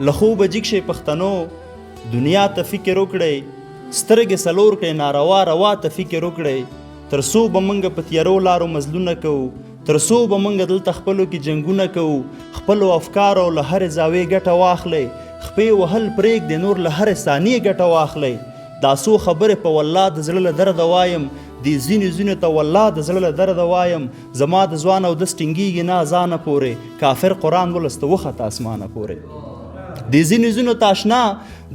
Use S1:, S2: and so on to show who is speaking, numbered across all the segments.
S1: له خوبه جګ شئ پښتنو دنیا ته فکر وکړئ سترګې څلور کړئ ناروا روا ته فکر وکړئ تر څو به موږ په تیارو لارو مزلونه کوو تر څو به موږ دلته خپلو کې جنګونه کوو خپلو افکارو له هرې زاویې ګټه واخلئ خپې وهل پرېږدئ نور له هرې ثانیې ګټه واخلئ دا څو خبرې په والله د زړه له درده وایم دې ځینې ته والله د زړه له درده وایم زما د ځوان او دس ټینګېږي نه اذانه پورې کافر قرآن ولسته وخته اسمانه پورې دې ځینې ته اشنا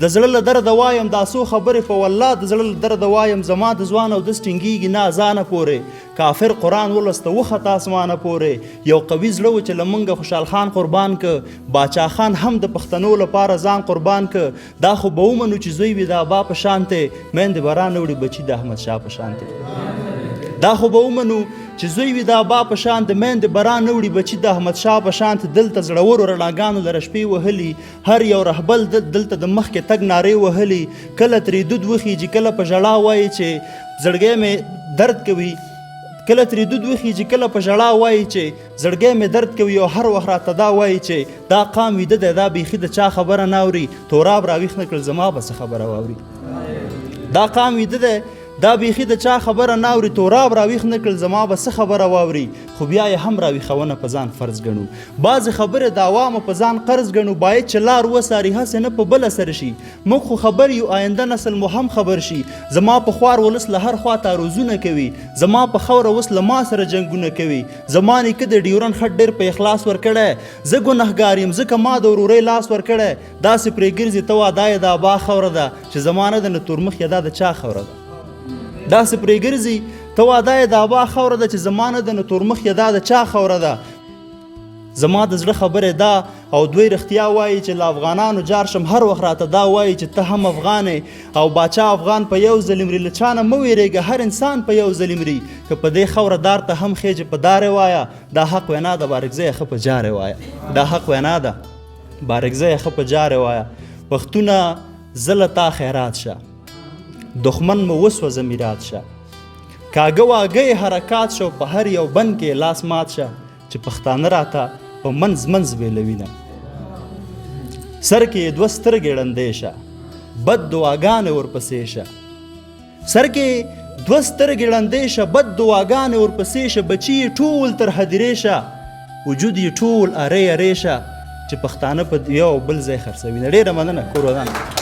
S1: د زړه له درده وایم دا څو خبرې په والله د زړه له درده وایم زما د ځوان او دس ټینګېږي نه اذانه پورې کافر قرآن ولسته وخته اسمانه پورې یو قوي زړه و چې له موږه خوشحال خان قربان که باچا خان هم د پښتنو لپاره ځان قربان که دا خو به ومنو چې زوی وي د ابا په شانتې میندې به رانه وړي بچي د احمدشاه په شانتې دا خو به ومنو چې زوی وي د ابا په شان د میندې به رانه وړي بچي د احمدشاه په شانتې دلته زړورو رڼاګانو لره شپې وهلي هر یو رهبل دلته د مخکې تګ نارې وهلي کله ترې دود وخیږي کله په ژړا وایي چې زړګی مې درد کوي کله ترې دود وخیږي کله په ژړا وایي چې زړګی مې درد کوي او هر وخت راته دا وایي چې دا قام ویده دی دا بیخي د چا خبره نه اوري توراب راویښ نه کړل زما به څه خبره واوري دا قام ویده دی دا بیخي د چا خبره نه اوري توراب راویښ نه کړل زما به څه خبره واوري خو بیا یې هم راویښونه په ځان فرض ګڼو بعضې خبرې د عوامو په ځان قرض ګڼو باید چې لار وساري هسې نه په بله سره شي موږ خو خبر یو آینده نسل مو هم خبر شي زما په خوار ولس له هر خوا تعرضونه کوي زما په خوره اوس له ما سره جنګونه کوي زما نیکه د ډیورن خټ ډېر په اخلاص ورکړی زه ګنهګار یم ځکه ما د ورورۍ لاس ورکړی داسې پرې ګرځي ته وا دا یې د ابا خوره ده چې زما نه د نه تورمخ یا دا د چا خوره ده داسې پرې ګرځي ته وا دا یې د ابا خوره ده چې زما نه د نه تورمخ یا دا د چا خوره ده زما د زړه خبرې دا او دوی رښتیا وایي چې له افغانانو جار شم هر وخت راته دا وایي چې ته هم افغان او باچا افغان په یو ځل مري له چا نه مه ویرېږه هر انسان په یو ځل مري که په دې خوره دار ته هم خېجې په دارې وایه دا حق وینا ده بارکزی یې ښه په جارې وایه دا حق وینا ده بارکزی یې ښه په جارې وایه پښتونه زه له تا خیرات شه دښمن مو وسوځه میرات شه کاږه واږه حرکات شو په هر یو بند کې لاس مات شه چې پښتانه راته په منځ منځ ویلوینه سر کې دوه سترګې ړندې شه بد دعاګانې ورپسې شه سر کې دوه سترګې ړندې شه بد دعاګانې ورپسې شه بچي یې ټول تر هدیرې شه وجود یې ټول ارې ارې شه چې پښتانه په یو بل ځای خرڅوي ډېره مننه کور ودان